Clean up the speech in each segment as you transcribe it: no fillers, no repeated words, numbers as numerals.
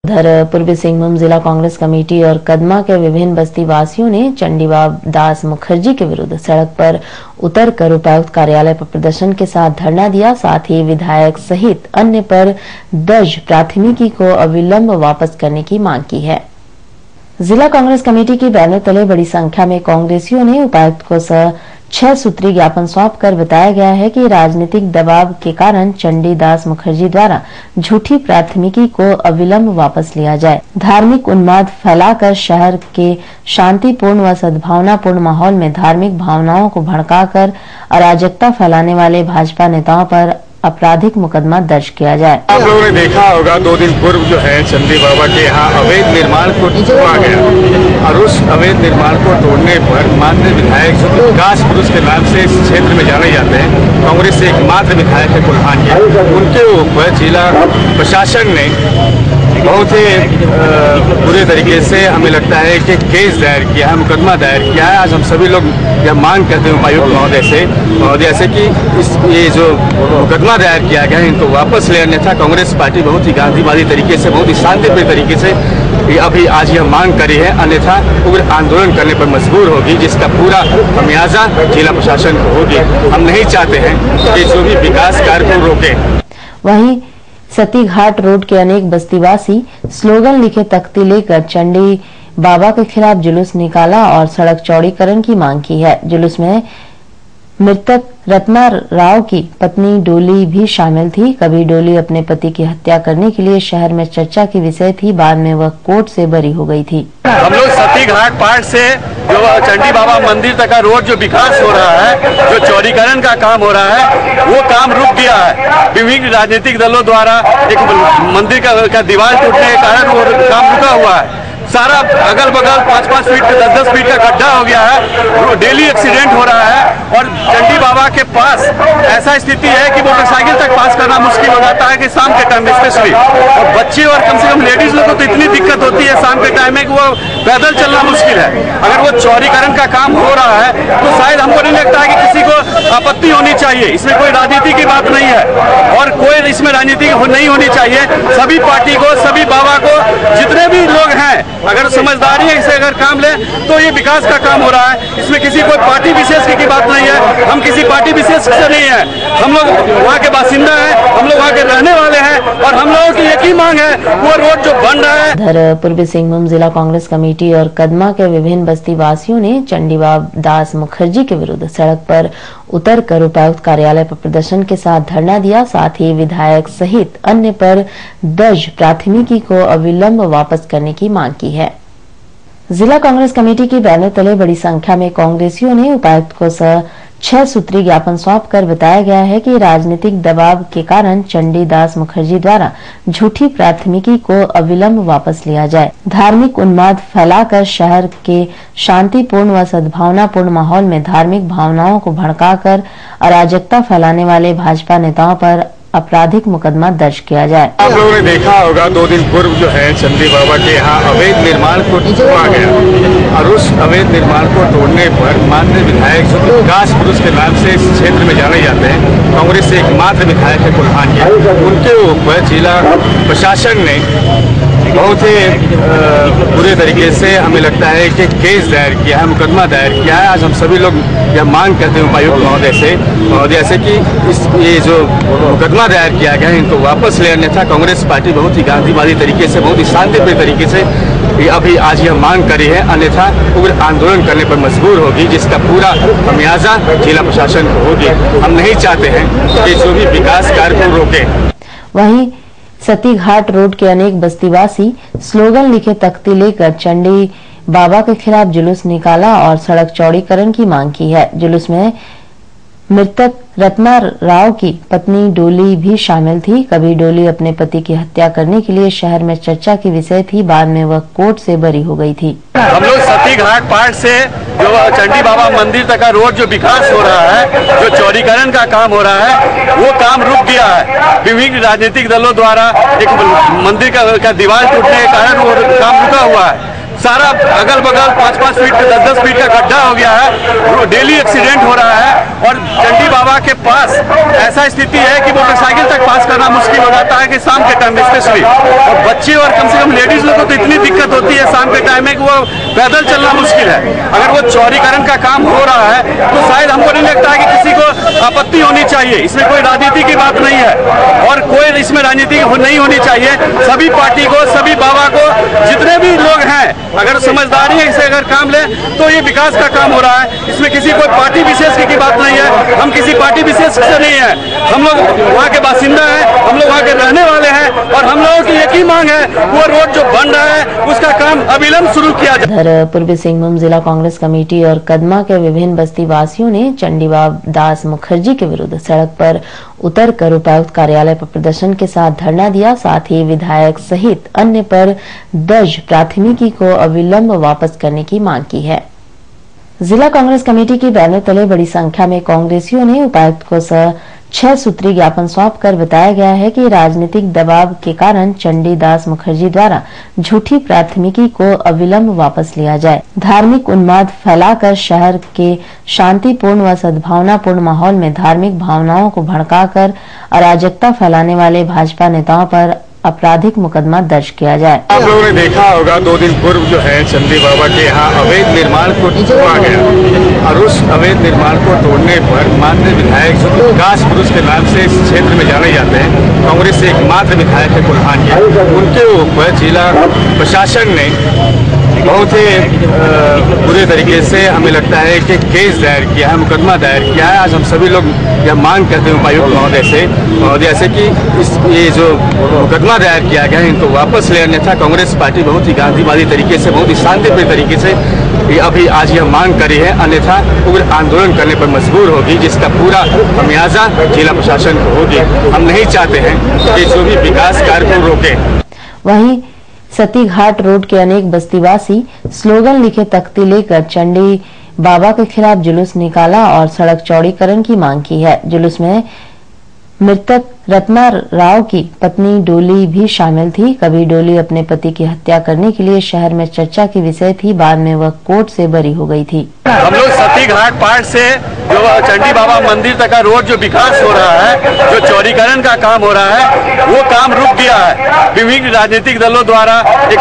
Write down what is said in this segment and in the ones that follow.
उधर पूर्वी सिंहभूम जिला कांग्रेस कमेटी और कदमा के विभिन्न बस्ती वासियों ने चंडीबाब दास मुखर्जी के विरुद्ध सड़क पर उतरकर उपायुक्त कार्यालय पर प्रदर्शन के साथ धरना दिया। साथ ही विधायक सहित अन्य पर दर्ज प्राथमिकी को अविलंब वापस करने की मांग की है। जिला कांग्रेस कमेटी की बैनर तले बड़ी संख्या में कांग्रेसियों ने उपायुक्त को 6 सूत्री ज्ञापन सौंपकर बताया गया है कि राजनीतिक दबाव के कारण चंडी दास मुखर्जी द्वारा झूठी प्राथमिकी को अविलंब वापस लिया जाए। धार्मिक उन्माद फैलाकर शहर के शांतिपूर्ण व सद्भावनापूर्ण माहौल में धार्मिक भावनाओं को भड़काकर अराजकता फैलाने वाले भाजपा नेताओं पर आपराधिक मुकदमा दर्ज किया जाए। आप लोगों ने देखा होगा 2 दिन पूर्व जो है चंडी बाबा के यहाँ अवैध निर्माण को तोड़ा गया और उस अवैध निर्माण को तोड़ने पर माननीय विधायक जो विकास पुरुष के नाम से इस क्षेत्र में जाने जाते हैं, कांग्रेस से एकमात्र विधायक है कुल्हान जी, उनके ऊपर जिला प्रशासन ने बहुत ही बुरे तरीके से हमें लगता है कि केस दायर किया है, मुकदमा दायर किया है। आज हम सभी लोग यह मांग करते हैं उपायुक्त महोदय से कि ये जो मुकदमा दायर किया गया है इनको वापस ले, अन्यथा कांग्रेस पार्टी बहुत ही गांधीवादी तरीके से, बहुत ही शांतिप्रिय तरीके से अभी आज यह मांग करी है, अन्यथा उग्र आंदोलन करने पर मजबूर होगी, जिसका पूरा खमियाजा जिला प्रशासन को होगी। हम नहीं चाहते हैं कि जो भी विकास कार्य को रोके। वहीं सतीघाट रोड के अनेक बस्तीवासी स्लोगन लिखे तख्ती लेकर चंडी बाबा के खिलाफ जुलूस निकाला और सड़क चौड़ीकरण की मांग की है। जुलूस में मृतक रत्ना राव की पत्नी डोली भी शामिल थी। कभी डोली अपने पति की हत्या करने के लिए शहर में चर्चा की विषय थी, बाद में वह कोर्ट से बरी हो गई थी। हम लोग सतीघाट पार्क से जो चंडी बाबा मंदिर तक का रोड जो विकास हो रहा है, जो चौड़ीकरण का काम हो रहा है, वो काम रुक गया है। विभिन्न राजनीतिक दलों द्वारा एक मंदिर का दीवार टूटने के कारण वो काम रुका हुआ है। सारा अगल बगल 5-5 फीट 10-10 फीट का गड्ढा हो गया है, डेली एक्सीडेंट हो रहा है और चंडी बाबा के पास ऐसा स्थिति है कि मोटरसाइकिल तक पास करना मुश्किल हो जाता है कि शाम के टाइम में स्पेशली, और बच्चे और कम से कम लेडीज लोगों को तो इतनी दिक्कत होती है शाम के टाइम में कि वो पैदल चलना मुश्किल है। अगर वो चौड़ीकरण का काम हो रहा है तो शायद हमको नहीं लगता है कि किसी को आपत्ति होनी चाहिए। इसमें कोई राजनीति की बात नहीं है और कोई इसमें राजनीति नहीं होनी चाहिए। सभी पार्टी को, सभी बाबा को, जितने भी लोग हैं, अगर समझदारी है इसे अगर काम ले तो ये विकास का काम हो रहा है। इसमें किसी कोई पार्टी विशेष की बात नहीं है, हम किसी पार्टी विशेष से नहीं है, हम लोग वहाँ के बासिंदा हैं, हम लोग वहाँ के रहने वाले हैं और हम लोगों की एक ही मांग है, वो रोड जो बन रहा है। उधर पूर्वी सिंहभूम जिला कांग्रेस कमेटी और कदमा के विभिन्न बस्ती वासियों ने चंडीबाब दास मुखर्जी के विरुद्ध सड़क पर उतरकर उपायुक्त कार्यालय पर प्रदर्शन के साथ धरना दिया। साथ ही विधायक सहित अन्य पर दर्ज प्राथमिकी को अविलंब वापस करने की मांग की है। जिला कांग्रेस कमेटी की बैनर तले बड़ी संख्या में कांग्रेसियों ने उपायुक्त को 6 सूत्री ज्ञापन सौंपकर बताया गया है कि राजनीतिक दबाव के कारण चंडी दास मुखर्जी द्वारा झूठी प्राथमिकी को अविलंब वापस लिया जाए। धार्मिक उन्माद फैलाकर शहर के शांतिपूर्ण व सद्भावनापूर्ण माहौल में धार्मिक भावनाओं को भड़काकर अराजकता फैलाने वाले भाजपा नेताओं पर आपराधिक मुकदमा दर्ज किया जाए। आप लोगों ने देखा होगा 2 दिन पूर्व जो है चंडी बाबा के यहाँ अवैध निर्माण को तोड़ा गया और उस अवैध निर्माण को तोड़ने पर माननीय विधायक जो विकास पुरुष के नाम से इस क्षेत्र में जाने जाते हैं, कांग्रेस से एकमात्र विधायक है कुल्हान जी, उनके ऊपर जिला प्रशासन ने बहुत ही बुरे तरीके से हमें लगता है कि केस दायर किया है, मुकदमा दायर किया है। आज हम सभी लोग यह मांग करते हैं उपायुक्त महोदय से कि ये जो मुकदमा दायर किया गया है इनको वापस ले, अन्यथा कांग्रेस पार्टी बहुत ही गांधीवादी तरीके से, बहुत ही शांतिप्रिय तरीके से अभी आज यह मांग करी है, अन्यथा उग्र आंदोलन करने पर मजबूर होगी, जिसका पूरा खमियाजा जिला प्रशासन को होगी। हम नहीं चाहते हैं कि जो भी विकास कार्य को रोके। वहीं सतीघाट रोड के अनेक बस्तीवासी स्लोगन लिखे तख्ती लेकर चंडी बाबा के खिलाफ जुलूस निकाला और सड़क चौड़ीकरण की मांग की है। जुलूस में मृतक रत्ना राव की पत्नी डोली भी शामिल थी। कभी डोली अपने पति की हत्या करने के लिए शहर में चर्चा की विषय थी, बाद में वह कोर्ट से बरी हो गई थी। हम लोग सतीघाट पार्क से जो चंडी बाबा मंदिर तक का रोड जो विकास हो रहा है, जो चौड़ीकरण का काम हो रहा है, वो काम रुक गया है। विभिन्न राजनीतिक दलों द्वारा एक मंदिर का दीवार टूटने के कारण वो काम रुका हुआ है। सारा अगल बगल 5-5 फीट 10-10 फीट का गड्ढा हो गया है, डेली एक्सीडेंट हो रहा है। और चंडी बाबा के पास ऐसा स्थिति है कि मोटरसाइकिल तक पास करना मुश्किल हो जाता है कि शाम के टाइम स्पेशली, और बच्चे और कम से कम लेडीज लोगों को तो इतनी दिक्कत होती है शाम के टाइम में कि वो पैदल चलना मुश्किल है। अगर वो चौड़ीकरण का काम हो रहा है तो शायद हमको नहीं लगता है कि किसी को आपत्ति होनी चाहिए। इसमें कोई राजनीति की बात नहीं है और कोई इसमें राजनीति नहीं होनी चाहिए। सभी पार्टी को, सभी बाबा को, जितने भी लोग हैं, अगर समझदारी है इसे अगर काम ले तो ये विकास का काम हो रहा है। इसमें किसी कोई पार्टी विशेष की बात नहीं है, हम किसी पार्टी विशेष से नहीं है। हम लोग वहाँ के बासिंदा हैं, हम लोग वहाँ के रहने वाले हैं और हम लोगों की एक ही मांग है, वो रोड जो बन रहा है उसका काम अविलंब शुरू किया जाए। उधर पूर्वी सिंहभूम जिला कांग्रेस कमेटी और कदमा के विभिन्न बस्ती वासियों ने चंडीबाब दास मुखर्जी के विरुद्ध सड़क पर उतरकर उपायुक्त कार्यालय पर प्रदर्शन के साथ धरना दिया। साथ ही विधायक सहित अन्य पर दर्ज प्राथमिकी को अविलंब वापस करने की मांग की है। जिला कांग्रेस कमेटी की बैनर तले बड़ी संख्या में कांग्रेसियों ने उपायुक्त को 6 सूत्री ज्ञापन सौंप कर बताया गया है कि राजनीतिक दबाव के कारण चंडी दास मुखर्जी द्वारा झूठी प्राथमिकी को अविलंब वापस लिया जाए। धार्मिक उन्माद फैलाकर शहर के शांतिपूर्ण व सद्भावनापूर्ण माहौल में धार्मिक भावनाओं को भड़काकर अराजकता फैलाने वाले भाजपा नेताओं पर आपराधिक मुकदमा दर्ज किया जाए। आप लोगों ने देखा होगा 2 दिन पूर्व जो है चंडी बाबा के यहाँ अवैध निर्माण को तोड़ा गया और उस अवैध निर्माण को तोड़ने पर माननीय विधायक जो विकास पुरुष के नाम से इस क्षेत्र में जाने जाते हैं, कांग्रेस से एकमात्र विधायक है कुल्हान के, उनके ऊपर जिला प्रशासन ने बहुत ही बुरे तरीके से हमें लगता है कि केस दायर किया है, मुकदमा दायर किया है। आज हम सभी लोग यह मांग करते हैं उपायुक्त महोदय से कि ये जो मुकदमा दायर किया गया है इनको वापस ले, अन्यथा कांग्रेस पार्टी बहुत ही गांधीवादी तरीके से, बहुत ही शांतिप्रिय तरीके से अभी आज यह मांग करी है, अन्यथा उग्र आंदोलन करने पर मजबूर होगी, जिसका पूरा खमियाजा जिला प्रशासन को होगी। हम नहीं चाहते हैं कि जो भी विकास कार्य को रोके। वहीं सतीघाट रोड के अनेक बस्तीवासी स्लोगन लिखे तख्ती लेकर चंडी बाबा के खिलाफ जुलूस निकाला और सड़क चौड़ीकरण की मांग की है। जुलूस में मृतक रत्ना राव की पत्नी डोली भी शामिल थी। कभी डोली अपने पति की हत्या करने के लिए शहर में चर्चा की विषय थी, बाद में वह कोर्ट से बरी हो गई थी। हम लोग सतीघाट पार्क से जो चंडी बाबा मंदिर तक का रोड जो विकास हो रहा है, जो चौड़ीकरण का काम हो रहा है, वो काम रुक गया है। विभिन्न राजनीतिक दलों द्वारा एक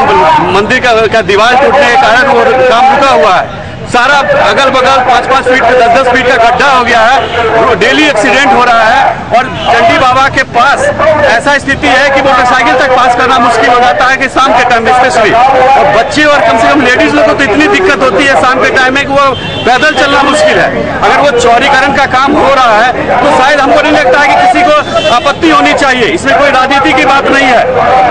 मंदिर का दीवार टूटने के कारण वो काम रुका हुआ है। सारा अगल बगल 5-5 फीट 10-10 फीट का गड्ढा हो गया है, डेली एक्सीडेंट हो रहा है। और चंडी बाबा के पास ऐसा स्थिति है कि मोटरसाइकिल तक पास करना मुश्किल हो जाता है कि शाम के टाइम स्पेशली, और बच्चे और कम से कम लेडीज लोगों को तो इतनी दिक्कत होती है शाम के टाइम में कि वो पैदल चलना मुश्किल है। अगर वो चौड़ीकरण का काम हो रहा है तो शायद हमको नहीं लगता है कि किसी को आपत्ति होनी चाहिए। इसमें कोई राजनीति की बात नहीं है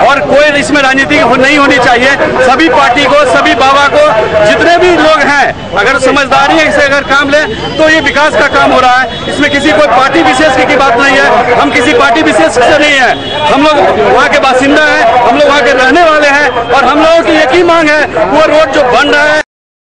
और कोई इसमें राजनीति नहीं होनी चाहिए। सभी पार्टी को, सभी बाबा को, जितने भी लोग हैं, अगर समझदारी है इसे अगर काम ले तो ये विकास का काम हो रहा है। इसमें किसी कोई पार्टी विशेष की बात नहीं है, हम किसी पार्टी विशेष से नहीं है। हम लोग वहाँ के बासिंदा हैं, हम लोग वहाँ के रहने वाले हैं और हम लोगों की एक ही मांग है, वो रोड